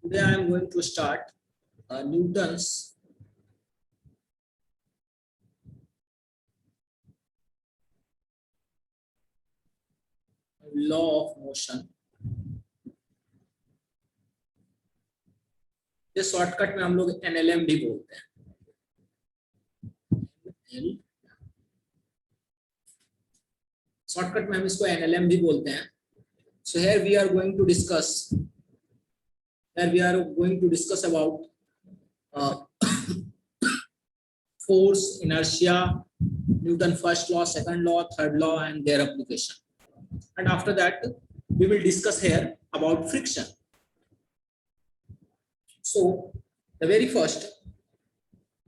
Today I am going to start Newton's law of motion. ये shortcut में हम लोग NLM भी बोलते हैं. शॉर्टकट में हम इसको NLM भी बोलते हैं. So here we are going to discuss. Here we are going to discuss about force, inertia, Newton first law, second law, third law, and their application. And after that, we will discuss here about friction. So the very first,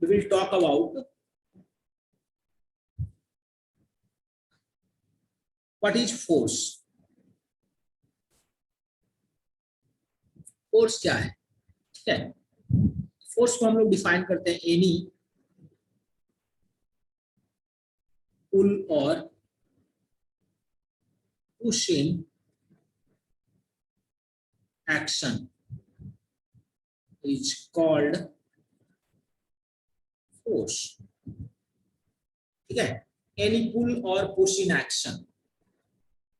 we will talk about what is force. Force क्या है? ठीक है, force को हम लोग define करते हैं any पुल और push in action is called force. ठीक है, एनी पुल और पुश इन एक्शन.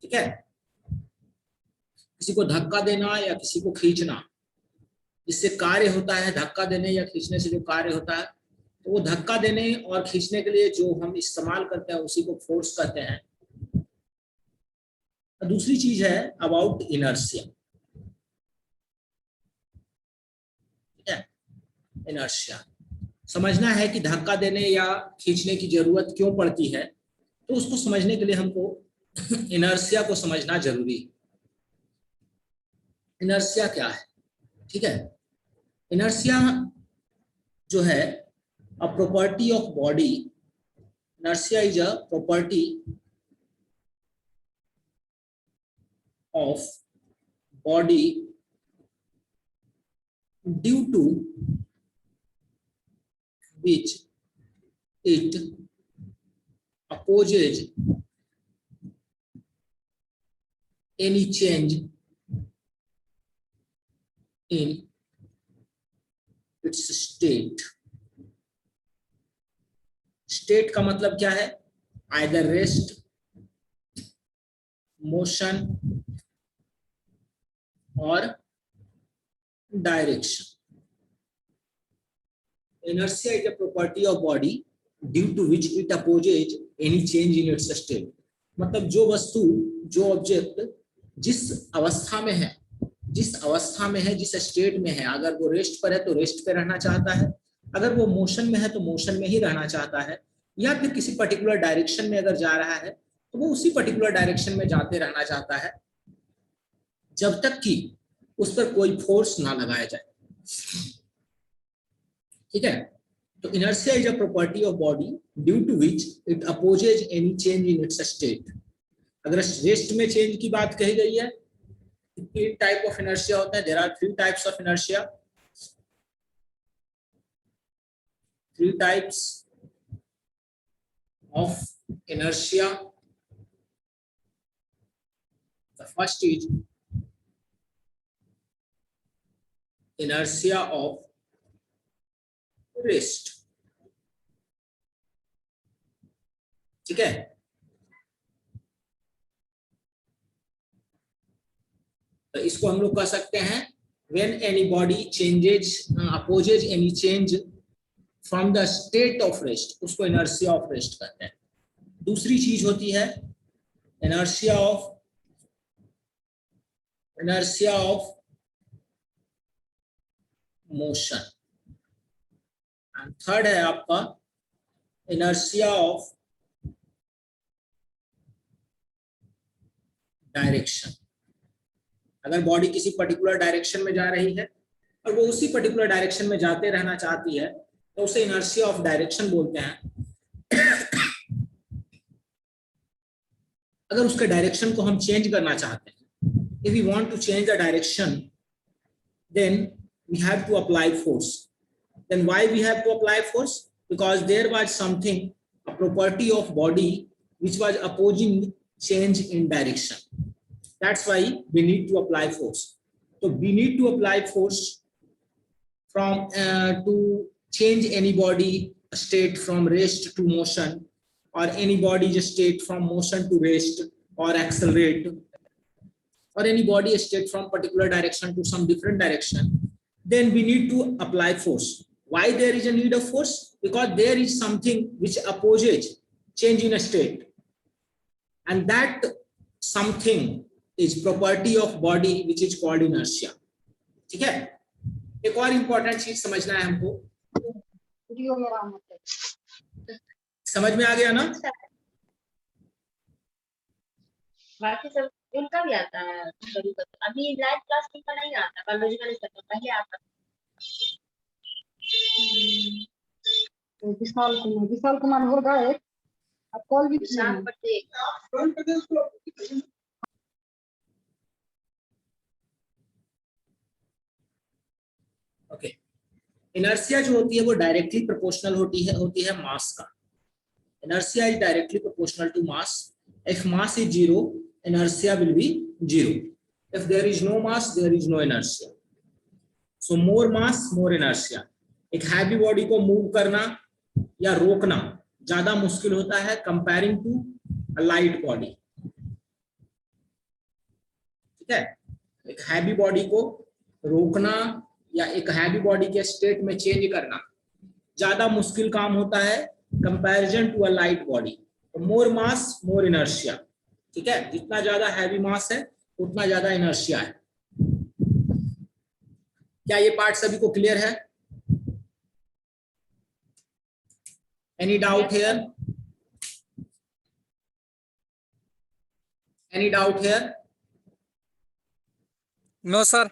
ठीक है, किसी को धक्का देना या किसी को खींचना, इससे कार्य होता है. धक्का देने या खींचने से जो कार्य होता है, तो वो धक्का देने और खींचने के लिए जो हम इस्तेमाल करते हैं उसी को फोर्स कहते हैं. दूसरी चीज है अबाउट इनर्शिया. ठीक है, इनर्शिया समझना है कि धक्का देने या खींचने की जरूरत क्यों पड़ती है, तो उसको समझने के लिए हमको इनर्शिया को समझना जरूरी है. इनर्शिया क्या है? ठीक है, इनर्शिया जो है a property of body. Inertia is a property of body due to which it opposes any change in its state. State का मतलब क्या है? Either rest, motion or direction. Inertia is a property of body due to which it opposes any change in its state. मतलब जो वस्तु, जो object जिस अवस्था में है, जिस स्टेट में है, अगर वो रेस्ट पर है तो रेस्ट पे रहना चाहता है, अगर वो मोशन में है तो मोशन में ही रहना चाहता है, या फिर किसी पर्टिकुलर डायरेक्शन में अगर जा रहा है तो वो उसी पर्टिकुलर डायरेक्शन में जाते रहना चाहता है, जब तक कि उस पर कोई फोर्स ना लगाया जाए. ठीक है, तो inertia is a property of body due to which it opposes any change in its state. अगर रेस्ट में चेंज की बात कही गई है, तीन टाइप ऑफ इनर्शिया होता है. There are three types of inertia. Three types of inertia. The first is inertia of rest. ठीक है, तो इसको हम लोग कह सकते हैं when any body changes opposes any change from the state of rest, उसको inertia of rest कहते हैं. दूसरी चीज होती है inertia of motion, and third है आपका inertia of direction. अगर बॉडी किसी पर्टिकुलर डायरेक्शन में जा रही है और वो उसी पर्टिकुलर डायरेक्शन में जाते रहना चाहती है तो उसे इनर्शिया ऑफ डायरेक्शन बोलते हैं. अगर उसके डायरेक्शन को हम चेंज करना चाहते हैं, if we want to change the direction, then we have to apply force. Then why we have to apply force? Because there was something, a property of body which was opposing change in direction. That's why we need to apply force. So we need to apply force from to change any body state from rest to motion, or any body just state from motion to rest or accelerate, or any body state from particular direction to some different direction, then we need to apply force. Why there is a need of force? Because there is something which opposes change in a state, and that something is property of body which is called inertia. ठीक है? एक और important चीज समझना है हमको, समझ में आ गया ना? बाकी सब इनका भी आता है कभी कभी, अभी लाइव क्लास का नहीं आता, बायोलॉजिकल इसका पहले आता। विशाल कुमार होगा एक, आप कॉल भी शाम पर देख। ओके, इनर्शिया जो होती है वो डायरेक्टली प्रोपोर्शनल होती है मास का। Inertia is directly proportional to mass. If mass is zero, inertia will be zero. If there is no mass, there is no inertia. So more mass, more inertia. एक heavy body को move करना या रोकना ज्यादा मुश्किल होता है comparing to a light body. ठीक है, एक हैवी बॉडी को रोकना या एक हैवी बॉडी के स्टेट में चेंज करना ज्यादा मुश्किल काम होता है comparison to a light body. तो मोर मास मोर इनर्शिया। ठीक है, जितना ज्यादा हैवी मास है उतना ज्यादा इनर्शिया है। क्या ये पार्ट सभी को क्लियर है? Any doubt here? Any doubt here? No sir.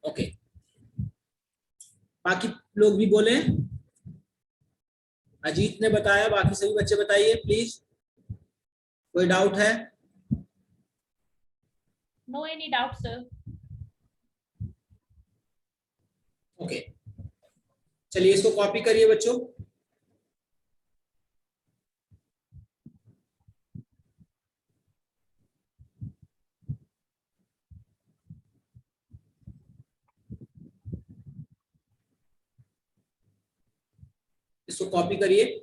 Okay, बाकी लोग भी बोले। अजीत ने बताया, बाकी सभी बच्चे बताइए प्लीज। कोई डाउट है? No any doubt, sir. Okay, चलिए इसको कॉपी करिए बच्चों। इसको कॉपी करिए।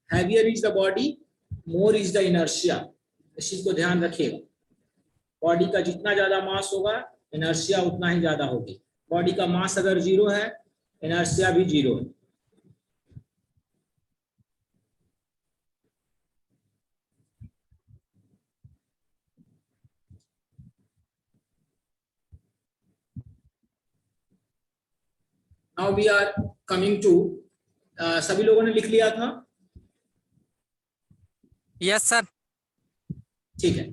Heavier is the body, more is the inertia. इस चीज को ध्यान रखिएगा। बॉडी का जितना ज्यादा मास होगा इनर्शिया उतना ही ज्यादा होगी। बॉडी का मास अगर जीरो है, इनर्शिया भी जीरो है। Now we are coming to सभी लोगों ने लिख लिया था? Yes sir. ठीक है,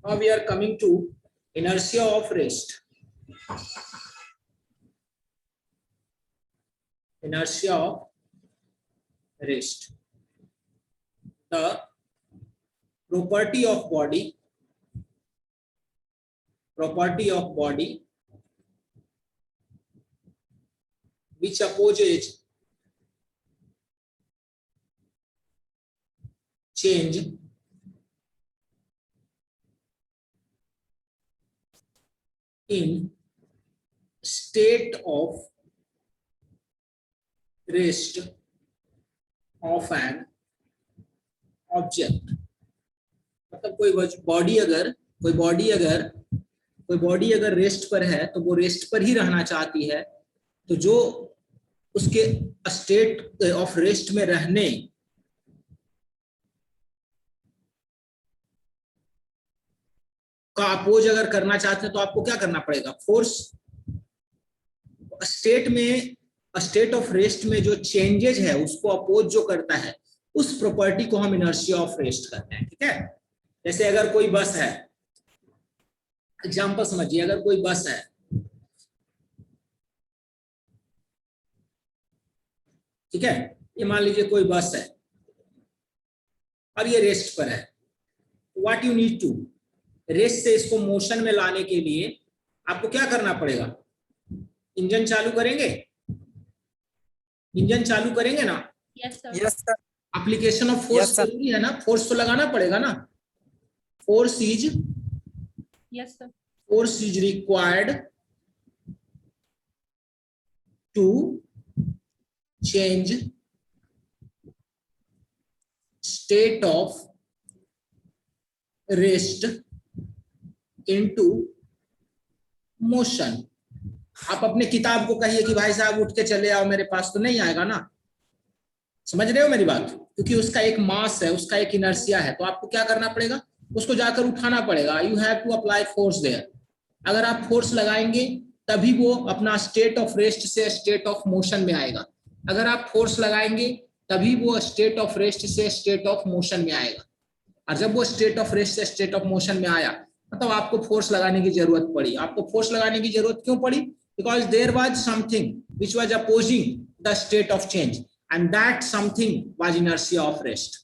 now we are coming to inertia of rest. Inertia of rest. The property of body which opposes change in state of rest of an object. मतलब कोई बॉडी अगर रेस्ट पर है तो वो रेस्ट पर ही रहना चाहती है, तो जो उसके स्टेट ऑफ रेस्ट में रहने का अपोज अगर करना चाहते हैं तो आपको क्या करना पड़ेगा? फोर्स। स्टेट ऑफ रेस्ट में जो चेंजेज है उसको अपोज जो करता है उस प्रॉपर्टी को हम इनर्शिया ऑफ रेस्ट कहते हैं। ठीक है, जैसे अगर कोई बस है, एग्जांपल समझिए, अगर कोई बस है, ठीक है, ये मान लीजिए कोई बस है और ये रेस्ट पर है, what you need to, rest से इसको मोशन में लाने के लिए आपको क्या करना पड़ेगा, इंजन चालू करेंगे, इंजन चालू करेंगे ना, Yes, sir. Yes, sir. Application of force Yes, sir. जरूरी है ना, फोर्स तो लगाना पड़ेगा ना, force Yes, sir. Is required to change state of rest into motion. आप अपने किताब को कहिए कि भाई साहब उठ के चले आओ, मेरे पास तो नहीं आएगा ना, समझ रहे हो मेरी बात, क्योंकि उसका एक मास है, उसका एक इनर्शिया है, तो आपको क्या करना पड़ेगा, उसको जाकर उठाना पड़ेगा। You have to apply force there. अगर आप फोर्स लगाएंगे तभी वो अपना स्टेट ऑफ रेस्ट से स्टेट ऑफ मोशन में आएगा, अगर आप फोर्स लगाएंगे तभी वो स्टेट ऑफ रेस्ट से स्टेट ऑफ मोशन में आएगा, और जब वो स्टेट ऑफ रेस्ट से स्टेट ऑफ मोशन में आया मतलब आपको फोर्स लगाने की जरूरत पड़ी। आपको फोर्स लगाने की जरूरत क्यों पड़ी, because there was something which was opposing the state of change and that something was inertia of rest.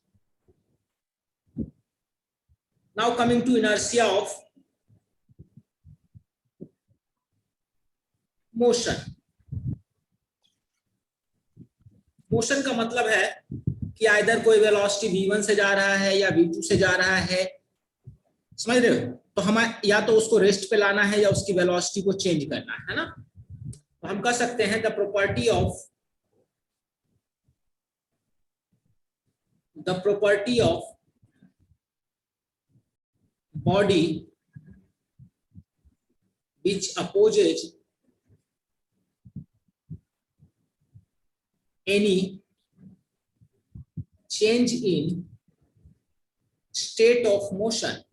Now coming to inertia of motion. Motion का मतलब है कि आइदर कोई वेलोसिटी v1 से जा रहा है या v2 से जा रहा है, समझ रहे हो, तो हमें या तो उसको रेस्ट पे लाना है या उसकी वेलोसिटी को चेंज करना है ना। तो हम कह सकते हैं the property of body which opposes any change in state of motion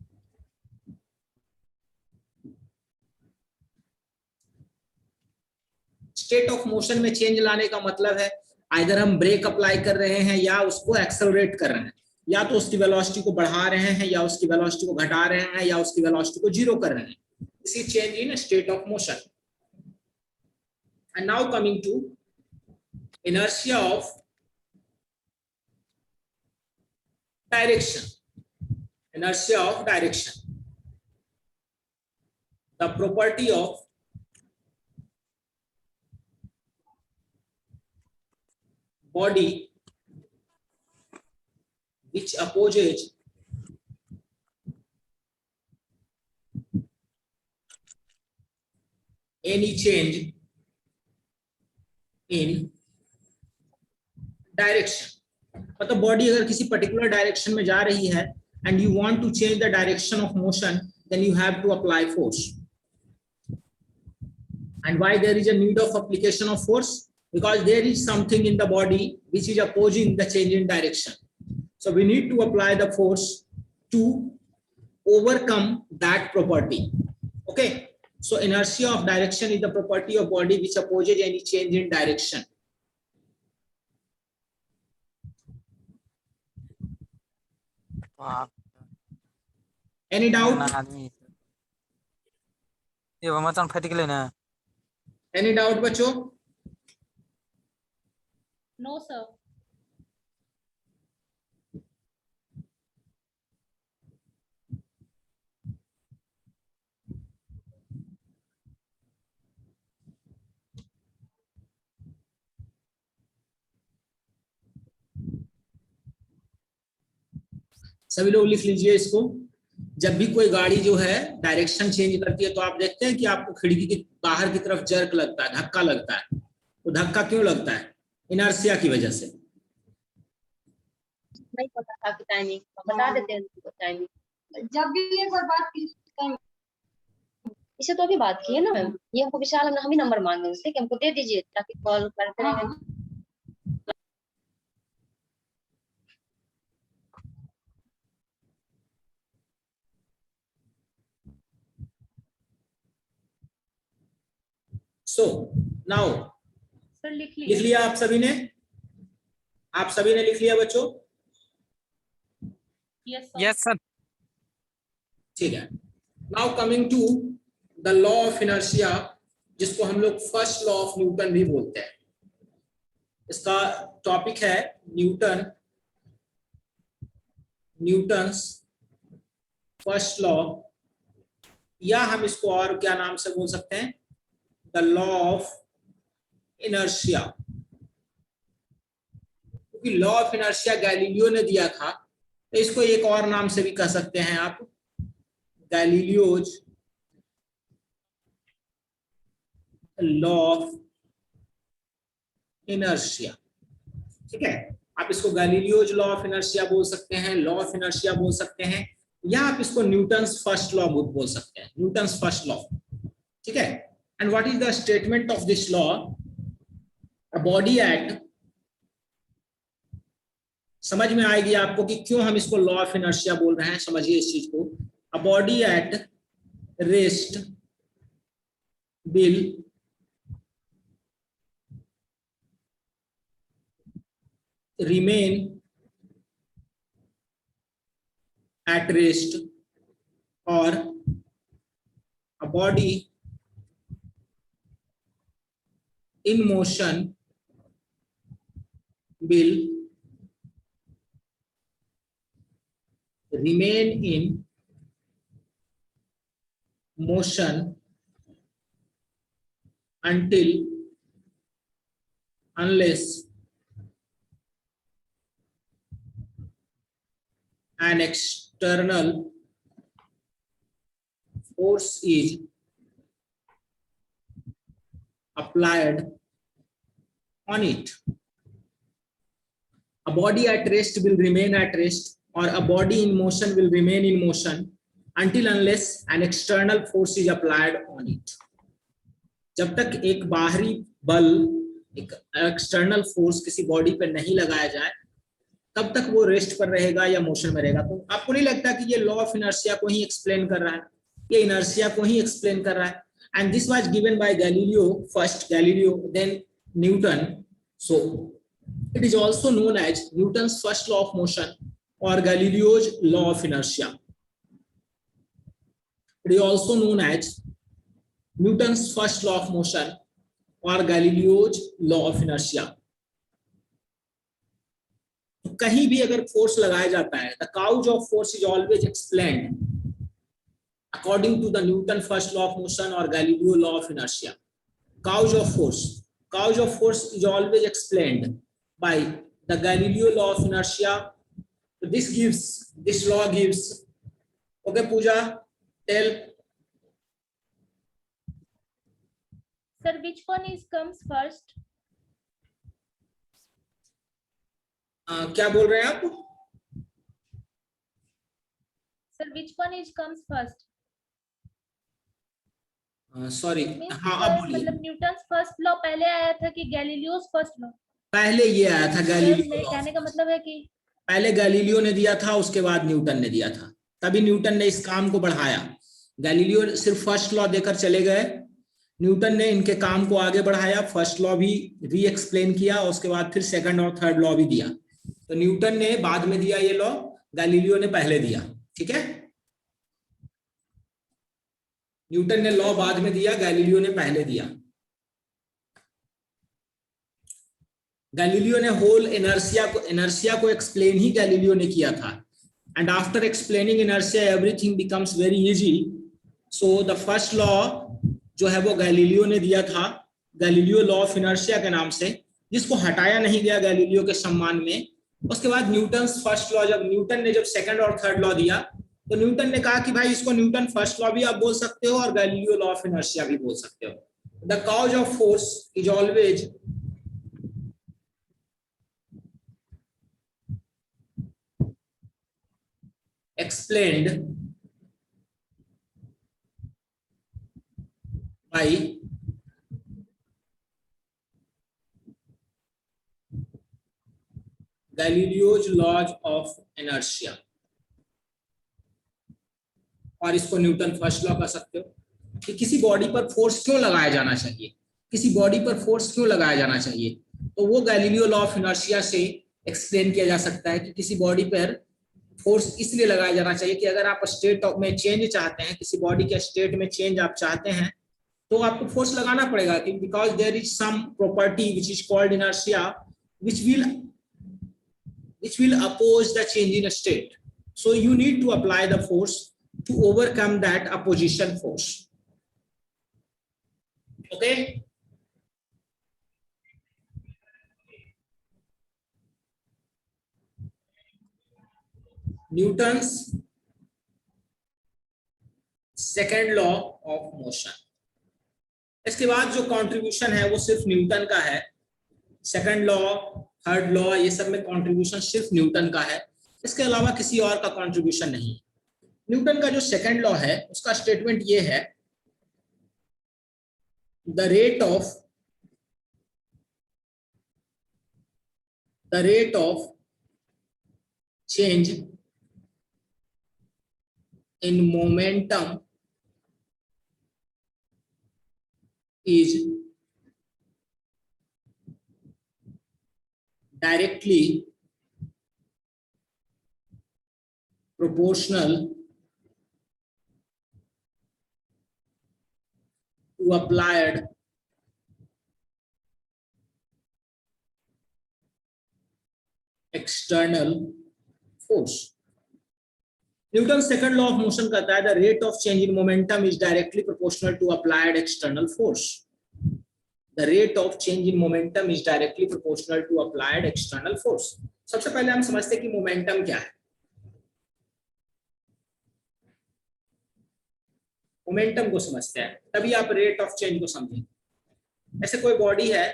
state of motion में चेंज लाने का मतलब है आइदर हम ब्रेक अप्लाई कर रहे हैं या उसको एक्सेलरेट कर रहे हैं, या तो उसकी वेलोसिटी को बढ़ा रहे हैं या उसकी वेलोसिटी को घटा रहे हैं या उसकी वेलोसिटी को जीरो कर रहे हैं, इसी change in state of motion. And now coming to inertia of direction. Inertia of direction, the property of body which opposes any change in direction. मतलब बॉडी अगर किसी पर्टिकुलर डायरेक्शन में जा रही है and you want to change the direction of motion, then you have to apply force. And why there is a need of application of force, because there is something in the body which is opposing the change in direction, so we need to apply the force to overcome that property. Okay, so inertia of direction is the property of body which opposes any change in direction. Any doubt? ये मतलब फट गए ना। Any doubt बच्चों? No, sir. सभी लोग लिख लीजिए इसको। जब भी कोई गाड़ी जो है डायरेक्शन चेंज करती है तो आप देखते हैं कि आपको खिड़की के बाहर की तरफ जर्क लगता है, धक्का लगता है। तो धक्का क्यों लगता है? इनर्शिया की वजह से। नहीं पता था कि टाइमिंग बता देते हैं उनको टाइमिंग। जब भी एक बार बात की इसे तो अभी बात की है ना मैम, ये हमको विशाल हम ही नंबर मांगे उससे कि हमको दे दीजिए ताकि कॉल करते रहेंगे। सो नाउ सर लिख लिख लिया। लिया आप सभी ने? आप सभी ने लिख लिया बच्चों? Yes, sir. Yes sir. ठीक है। Now coming to the law of inertia, जिसको हम लोग फर्स्ट लॉ ऑफ न्यूटन भी बोलते हैं। इसका टॉपिक है न्यूटन्स फर्स्ट लॉ, या हम इसको और क्या नाम से बोल सकते हैं, द लॉ ऑफ इनर्शिया। क्योंकि लॉ ऑफ इनर्शिया गैलीलियो ने दिया था, तो इसको एक और नाम से भी कह सकते हैं आप, गैलीलियोज लॉ ऑफ इनर्शिया। ठीक है, आप इसको गैलीलियोज लॉ ऑफ इनर्शिया बोल सकते हैं, लॉ ऑफ इनर्शिया बोल सकते हैं, या आप इसको न्यूटन्स फर्स्ट लॉ बोल सकते हैं, न्यूटन्स फर्स्ट लॉ। ठीक है, and what is the statement of this law? A body at, समझ में आएगी आपको कि क्यों हम इसको लॉ ऑफ इनर्शिया बोल रहे हैं, समझिए इस चीज को। A body at rest will remain at rest, or a body in motion will remain in motion unless an external force is applied on it. A body at rest will remain at rest, or a body in motion will remain in motion until unless an external force is applied on it. जब तक एक बाहरी बल, एक external force किसी body पर नहीं लगाया जाए, तब तक वो रेस्ट पर रहेगा या मोशन में रहेगा। तो आपको नहीं लगता कि ये लॉ ऑफ इनर्शिया को ही एक्सप्लेन कर रहा है, ये इनर्शिया को ही एक्सप्लेन कर रहा है? And this was given by Galileo first, Galileo then Newton, so it is also known as Newton's first law of motion और Galileo's law of inertia. It is also known as Newton's first law of motion और Galileo's law of inertia. कहीं भी अगर force लगाया जाता है, the cause of force is always explained according to the Newton first law of motion और Galileo law of inertia. Cause of force is always explained by the Galileo law of inertia. This law gives, okay Pooja, tell. Sir, which one comes first? क्या बोल रहे हैं आप? Sir, which one comes first? Sorry, हाँ अब बोलिए। मतलब Newton's first law पहले आया था कि गैलीलियोस फर्स्ट लॉ? पहले ये आया था गैलीलियो। मेरे कहने का मतलब है कि पहले गैलीलियो ने दिया था, उसके बाद न्यूटन ने दिया था, तभी न्यूटन ने इस काम को बढ़ाया। गैलीलियो सिर्फ फर्स्ट लॉ देकर चले गए, न्यूटन ने इनके काम को आगे बढ़ाया, फर्स्ट लॉ भी री एक्सप्लेन किया, और उसके बाद फिर सेकंड और थर्ड लॉ भी दिया। तो न्यूटन ने बाद में दिया ये लॉ, गैलीलियो ने पहले दिया। ठीक है, न्यूटन ने लॉ बाद में दिया, गैलीलियो ने पहले दिया। गैलीलियो ने होल इनर्शिया को एक्सप्लेन ही गैलीलियो ने किया था। And after explaining inertia everything becomes very easy. So the first law जो है वो गैलीलियो ने दिया था, गैलीलियो लॉ ऑफ इनर्शिया के नाम से, जिसको हटाया नहीं गया गैलीलियो के सम्मान में। उसके बाद न्यूटन्स फर्स्ट लॉ, जब न्यूटन ने सेकंड और थर्ड लॉ दिया, तो न्यूटन ने कहा कि भाई इसको न्यूटन फर्स्ट लॉ भी आप बोल सकते हो और गैलीलियो लॉ ऑफ इनर्शिया भी बोल सकते हो। The cause of force is always explained by Galileo's laws of inertia। और इसको न्यूटन फर्स्ट लॉ कह सकते हो कि किसी बॉडी पर फोर्स क्यों लगाया जाना चाहिए, किसी बॉडी पर फोर्स क्यों लगाया जाना चाहिए, तो वो गैलीलियो लॉ ऑफ इनर्शिया से एक्सप्लेन किया जा सकता है कि किसी बॉडी पर फोर्स इसलिए लगाया जाना चाहिए कि अगर आप स्टेट में चेंज चाहते हैं, किसी बॉडी के स्टेट में चेंज आप चाहते हैं, तो आपको फोर्स लगाना पड़ेगा, because there is some property which is called inertia which will oppose the change in state. So you need to apply the force to overcome that opposition force. Okay. Newton's second law of motion. इसके बाद जो contribution है वो सिर्फ Newton का है. Second law, third law, ये सब में कंट्रीब्यूशन सिर्फ न्यूटन का है. इसके अलावा किसी और का कंट्रीब्यूशन नहीं. न्यूटन का जो सेकेंड लॉ है उसका स्टेटमेंट ये है, the rate of change in momentum is directly proportional to applied external force. Newton second law of motion कहता है the rate of change in momentum is directly proportional to applied external force. The rate of change in momentum is directly proportional to applied external force. सबसे पहले हम समझते हैं कि momentum क्या है. मोमेंटम को समझते हैं तभी आप रेट ऑफ चेंज को समझेंगे. ऐसे कोई बॉडी है,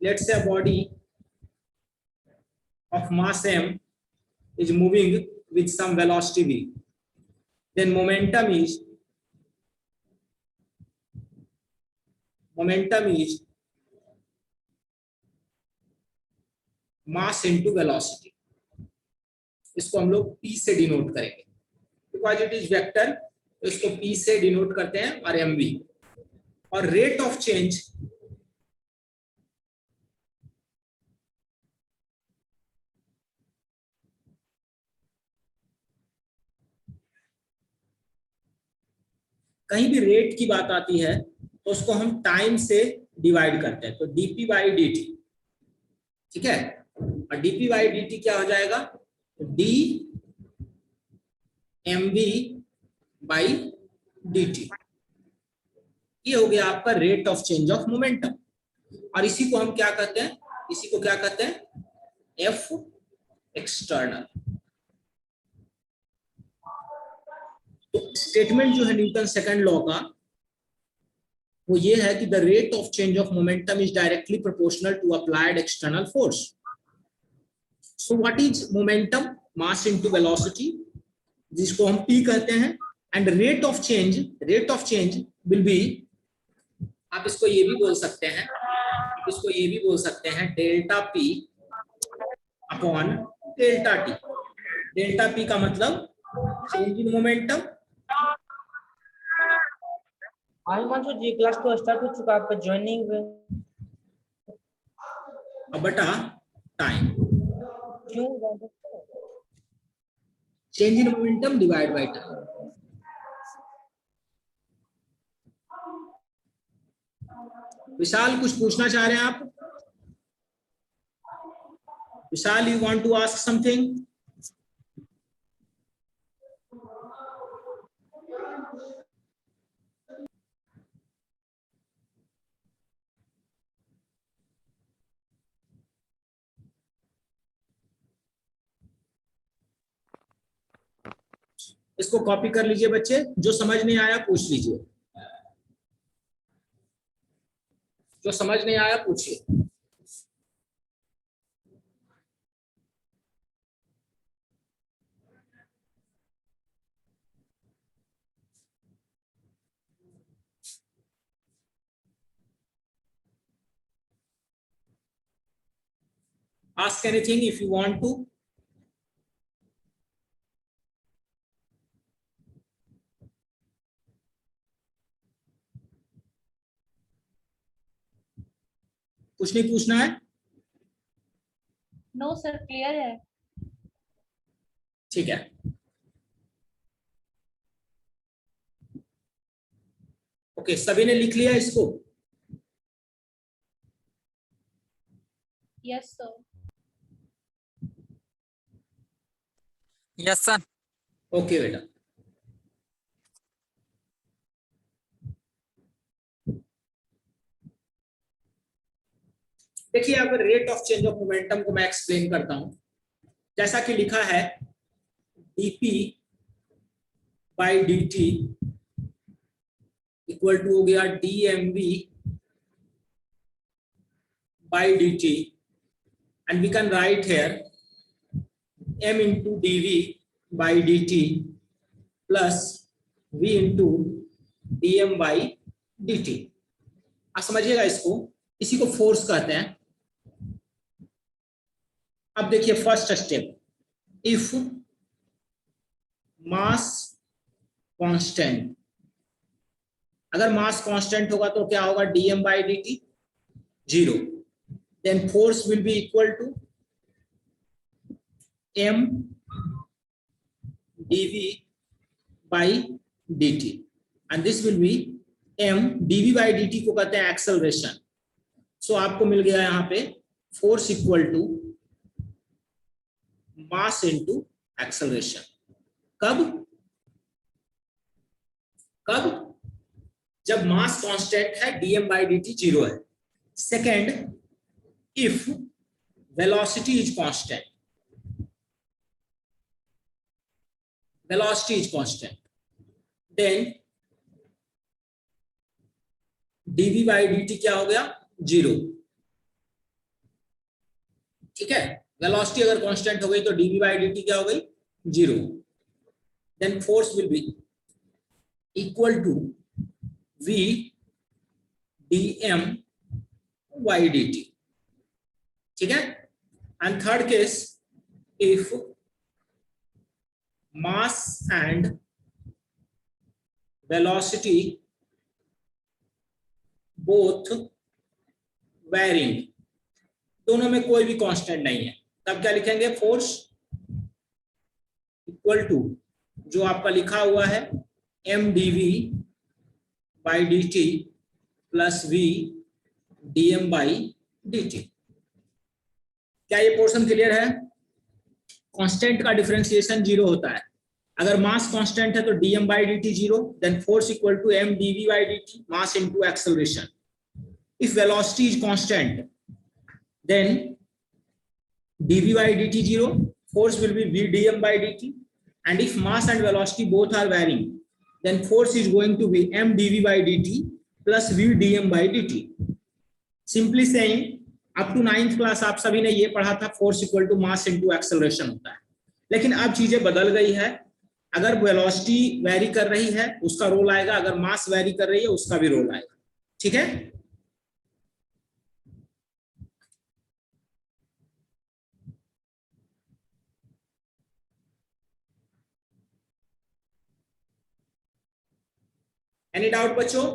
let's say a body of mass m is moving with some velocity v, then momentum is mass into velocity. इसको हम लोग p से डिनोट करेंगे बिकॉज इट इज वेक्टर, तो इसको p से डिनोट करते हैं और mv. और रेट ऑफ चेंज कहीं भी रेट की बात आती है तो उसको हम टाइम से डिवाइड करते हैं, तो dp बाई dt. ठीक है, और dp बाई dt क्या हो जाएगा, d mv बाई dt. ये हो गया आपका rate of change of momentum. और इसी को हम क्या कहते हैं, इसी को क्या कहते हैं, f एक्सटर्नल. तो स्टेटमेंट जो है न्यूटन सेकंड लॉ का वो ये है कि the rate of change of momentum is directly proportional to applied external force. So what is momentum, mass into velocity, जिसको हम p कहते हैं. And rate of change will be, आप इसको ये भी बोल सकते हैं, delta p upon delta t. Delta p का मतलब change in momentum, Himanshu ji class तो स्टार्ट हो चुका, आपका ज्वाइनिंग बटा टाइम. क्यों? Change in momentum divide by time. Vishal कुछ पूछना चाह रहे हैं आप? Vishal, you want to ask something? इसको कॉपी कर लीजिए बच्चे, जो समझ नहीं आया पूछ लीजिए, जो समझ नहीं आया पूछिए. Ask anything if you want to. कुछ नहीं पूछना है? नो सर, क्लियर है. ठीक है. ओके, सभी ने लिख लिया इसको? Yes, sir. Yes sir. Okay बेटा, देखिए अब rate of change of momentum को मैं एक्सप्लेन करता हूं। जैसा कि लिखा है dp by dt equal to हो गया dmv by dt, and we can write here m into dv by dt plus v into dm by dt। आप समझिएगा इसको, इसी को फोर्स कहते हैं। अब देखिए first step, if mass constant, अगर मास कांस्टेंट होगा तो क्या होगा, dm by dt 0, then force will be equal to m dv by dt, and this will be m dv by dt को कहते हैं एक्सेलरेशन। सो आपको मिल गया यहाँ पे force equal to mass into acceleration. कब जब मास कांस्टेंट है, dm बाई dt 0 है। Second, if velocity is constant, then dv by dt क्या हो गया, 0। ठीक है, वेलोसिटी अगर कांस्टेंट हो गई तो dv बाई dt क्या हो गई, 0। Then force will be equal to v dm by dt। ठीक है, and third case, if mass and velocity both varying, दोनों में कोई भी कांस्टेंट नहीं है, तब क्या लिखेंगे, फोर्स इक्वल टू जो आपका लिखा हुआ है m dv by dt plus v dm by dt। क्या ये पोर्शन क्लियर है? कांस्टेंट का डिफरेंशिएशन 0 होता है। अगर मास कांस्टेंट है तो dm by dt 0, then force equal to m dv by dt, mass into acceleration. If velocity is constant, then dv by dt 0, force will be v dm by dt, and if mass and velocity both are varying, then force is going to be m dv by dt plus v dm by dt। Simply saying, up to 9th class आप सभी ने ये पढ़ा था, force equal to mass into acceleration होता है। लेकिन अब चीजें बदल गई है, अगर वेलोसिटी वेरी कर रही है उसका रोल आएगा, अगर मास वेरी कर रही है उसका भी रोल आएगा। ठीक है, एनी डाउट बच्चों?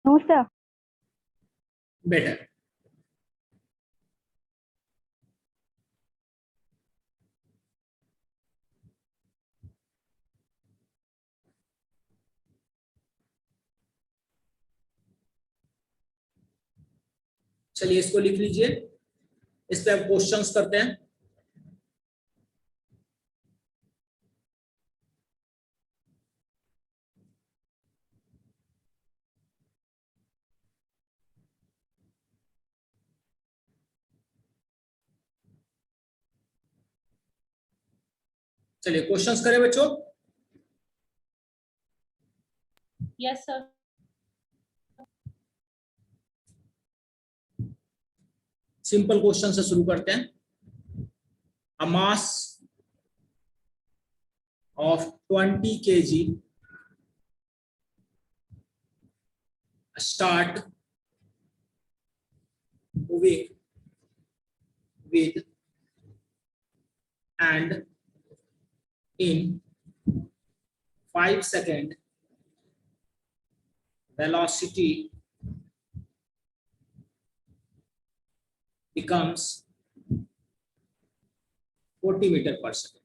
No, sir. बेटर। चलिए इसको लिख लीजिए, इस पे अब क्वेश्चंस करते हैं। चलिए क्वेश्चंस करें बच्चों। Yes, sir. सिंपल क्वेश्चन से शुरू करते हैं। अ mass of 20 kg start moving with and in 5 seconds velocity becomes 40 meter per second.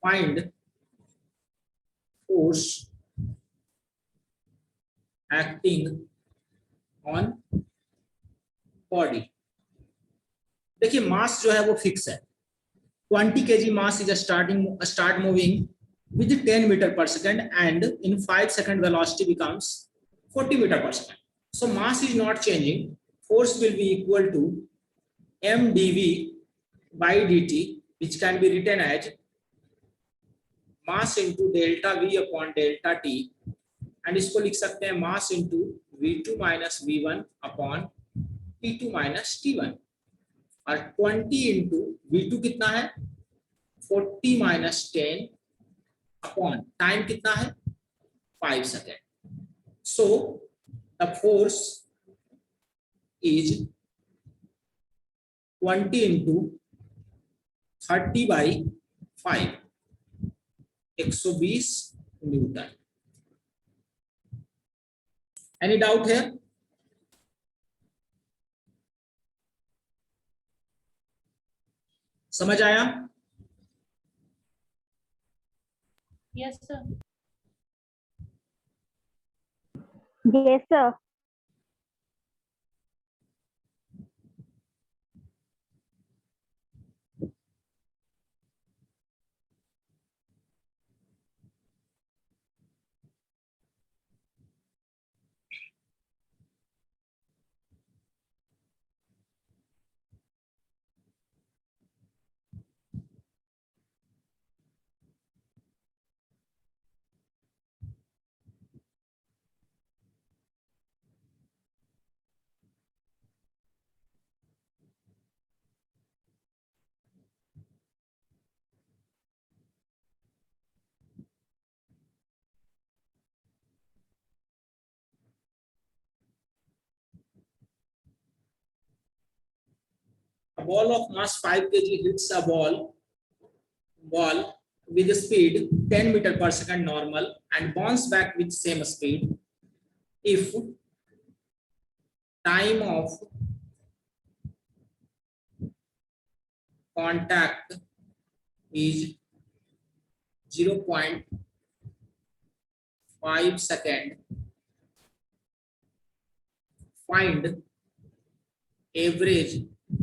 Find force acting on body. देखिए मास जो है वो फिक्स है, 20 kg mass is start moving with 10 meter per second and in 5 second velocity becomes 40 meter per second. So mass is not changing. Force will be equal to mdv by dt, which can be written as mass into delta v upon delta t, and इसको लिख सकते हैं mass into v2 minus v1 upon t2 minus t1, और 20 into v2 कितना है 40 minus 10 upon time कितना है 5 second. So the force is 20 into 30 by 5, 120 Newton. Any doubt here? समझ आया? Yes, sir. Yes, sir. A ball of mass 5 kg hits a ball with a speed 10 meter per second normal and bounce back with same speed if time of contact is 0.5 second. Find average force on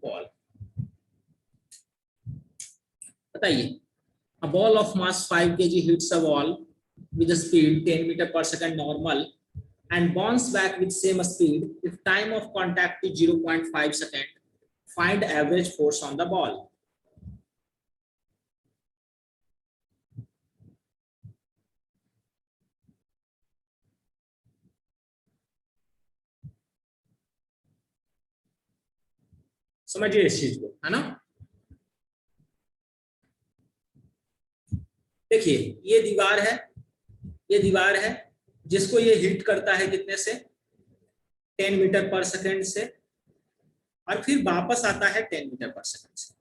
ball. बताइए, a ball of mass 5 kg hits a wall with a speed 10 meter per second normal and bounce back with same speed if time of contact is 0.5 second. Find average force on the ball. समझिए इस चीज को, है ना? देखिए ये दीवार है जिसको ये हिट करता है कितने से 10 मीटर पर सेकंड से, और फिर वापस आता है 10 मीटर पर सेकंड से.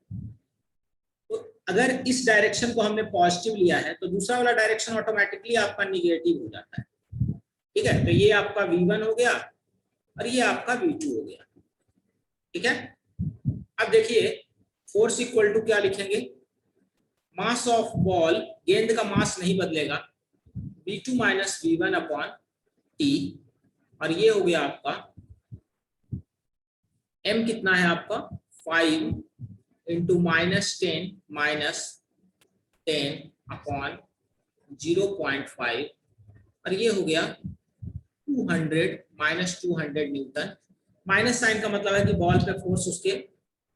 तो अगर इस डायरेक्शन को हमने पॉजिटिव लिया है तो दूसरा वाला डायरेक्शन ऑटोमेटिकली आपका निगेटिव हो जाता है. ठीक है, तो ये आपका v1 हो गया और ये आपका v2 हो गया. ठीक है, अब देखिए फोर्स इक्वल टू क्या लिखेंगे, मास ऑफ बॉल, गेंद का मास नहीं बदलेगा, v2 minus v1 upon t, और ये हो गया आपका m कितना है आपका 5 इंटू -10 माइनस 10 अपॉन 0.5, और ये हो गया 200 माइनस 200 न्यूटन. माइनस साइन का मतलब है कि बॉल पे फोर्स उसके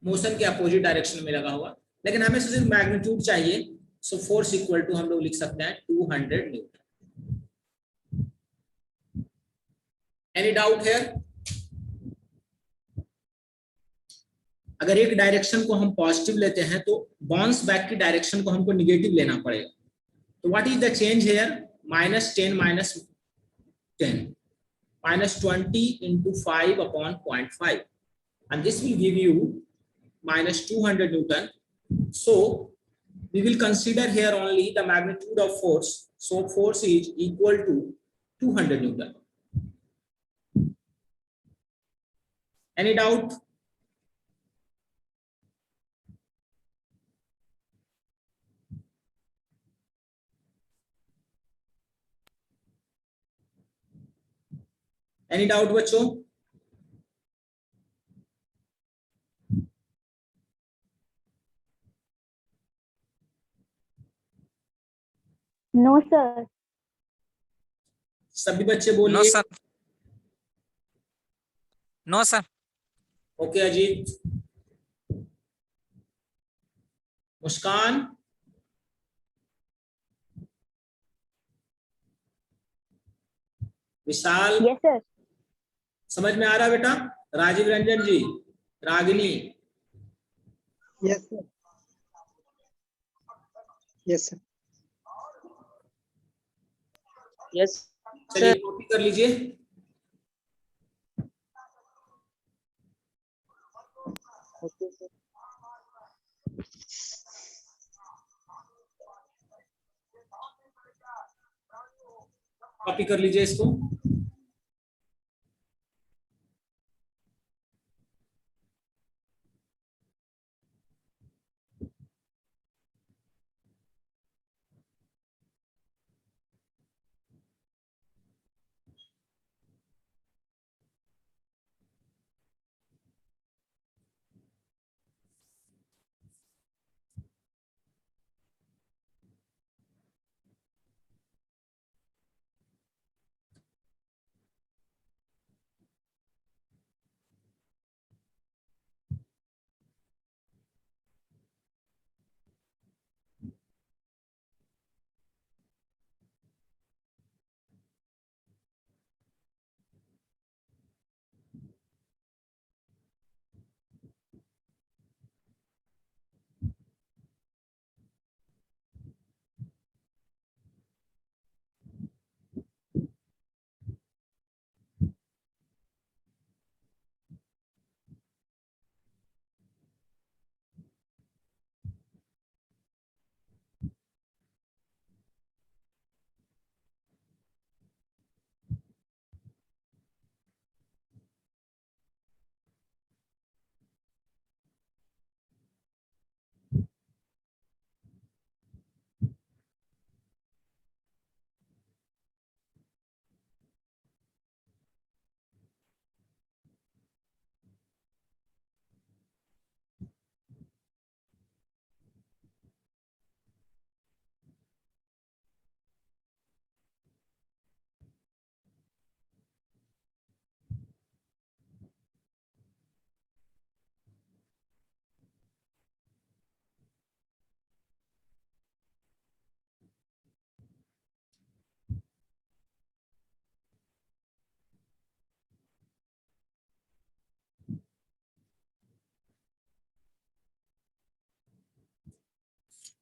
मोशन के अपोजिट डायरेक्शन में लगा हुआ, लेकिन हमें सिर्फ मैग्नीट्यूड चाहिए. सो फोर्स इक्वल टू हम लोग लिख सकते हैं 200 न्यूटन. एनी डाउट है? अगर एक डायरेक्शन को हम पॉजिटिव लेते हैं तो बाउंस बैक की डायरेक्शन को हमको निगेटिव लेना पड़ेगा. तो what is the change here, -10 minus 10 minus 20 into 5 upon 0.5, and this will give you minus 200 Newton. So we will consider here only the magnitude of force. So force is equal to 200 Newton. Any doubt? Any doubt बच्चों? No, sir. सभी बच्चे no बोलिए। Sir, no sir. Okay Ajit, Muskan, Vishal, Yes, sir. समझ में आ रहा बेटा? Rajiv Ranjan ji, Ragini, Yes, sir. Yes, sir. Yes, चलिए sir. कॉपी कर लीजिए। Okay, sir. कॉपी कर लीजिए इसको।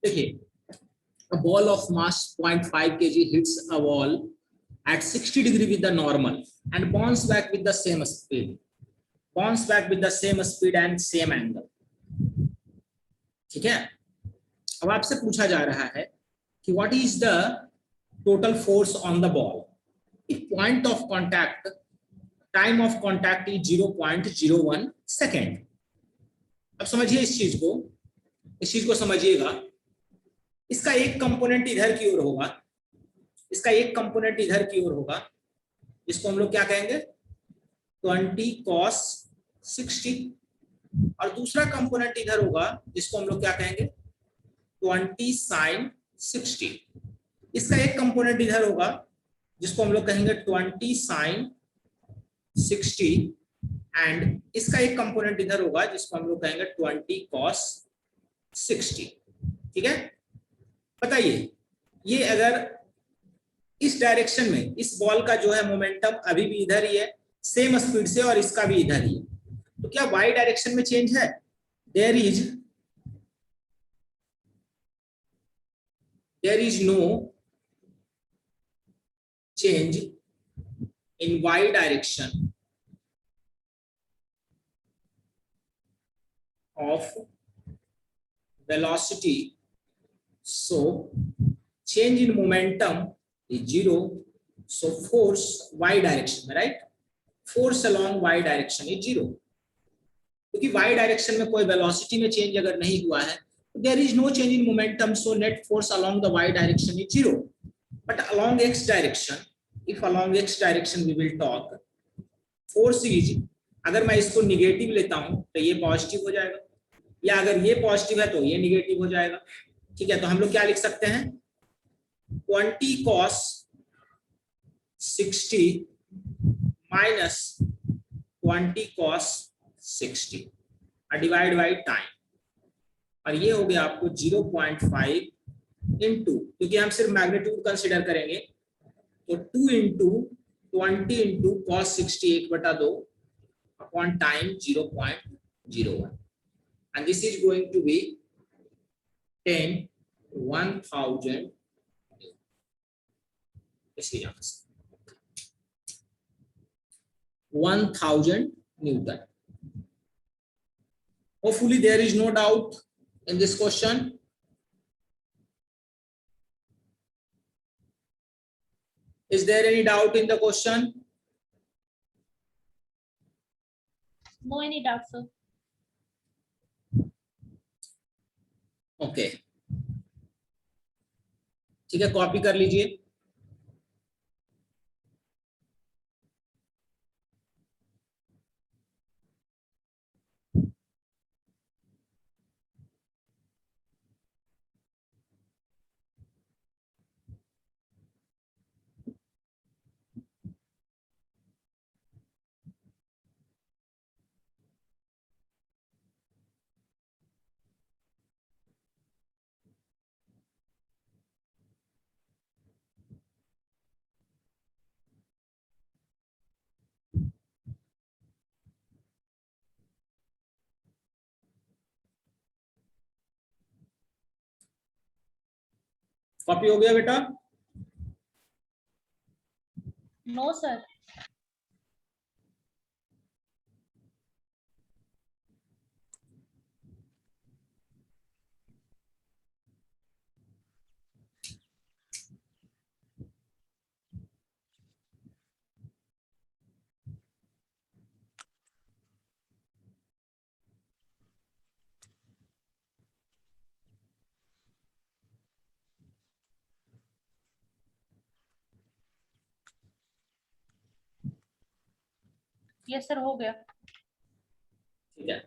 देखिए, a ball of mass 0.5 kg hits a wall at 60 degree with the normal and bounce back with the same speed. Bounce back with the same speed and same angle. ठीक है? अब आपसे पूछा जा रहा है कि what is the total force on the ball? If point of contact, time of contact is 0.01 second. अब समझिए इस चीज को समझिएगा। इसका एक कंपोनेंट इधर की ओर होगा, इसका एक कंपोनेंट इधर की ओर होगा, इसको हम लोग क्या कहेंगे? 20 cos 60, और दूसरा कंपोनेंट इधर होगा जिसको हम लोग क्या कहेंगे? 20 sin 60। इसका एक कंपोनेंट इधर होगा जिसको हम लोग कहेंगे 20 sin 60, एंड इसका एक कंपोनेंट इधर होगा जिसको हम लोग कहेंगे 20 cos 60। ठीक है? बताइए, ये अगर इस डायरेक्शन में इस बॉल का जो है मोमेंटम अभी भी इधर ही है सेम स्पीड से, और इसका भी इधर ही है, तो क्या वाई डायरेक्शन में चेंज है? There is no change in Y direction of velocity, so change in momentum is 0, so force y direction, right? Force along y direction is 0. क्योंकि वाई डायरेक्शन में कोई वेलोसिटी में चेंज अगर नहीं हुआ है तो there is no change in momentum, so net force along the Y direction is 0. But along X direction, if along X direction we will talk, force is, अगर मैं इसको निगेटिव लेता हूं तो ये पॉजिटिव हो जाएगा, या अगर ये पॉजिटिव है तो ये निगेटिव हो जाएगा. ठीक है, तो हम लोग क्या लिख सकते हैं, 20 cos 60 minus 20 cos 60 divide by time, और ये हो गया आपको 0.5 इंटू, क्योंकि हम सिर्फ मैग्नीट्यूड कंसिडर करेंगे, तो 2 into 20 into cos 60 1/2 upon time 0.01, and this is going to be 10,000. इसलिए 1000 Newton. Hopefully there is no doubt in this question. Is there any doubt in the question? No any doubt, sir. Okay. ठीक है, copy कर लीजिए. Copy हो गया बेटा? No, sir. Yes, sir, हो गया. ठीक है,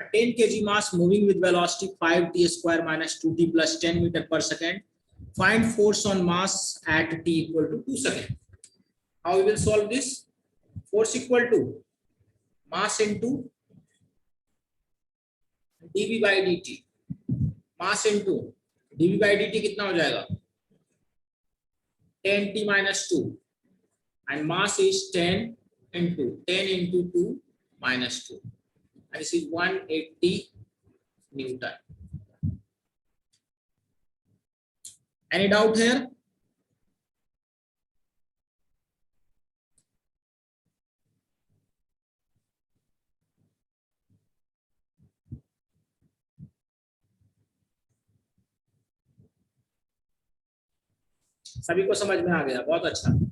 a 10 kg mass moving with velocity 5t square minus 2t plus 10 meter per second. Find force on mass at t equal to 2 seconds. How we will solve this? Force equal to mass into dv by dt. Mass into dv by dt कितना हो जाएगा? 10t minus 2, and mass is 10 into 2 minus 2. And this is 180 Newton. Any doubt here? सभी को समझ में आ गया? बहुत अच्छा.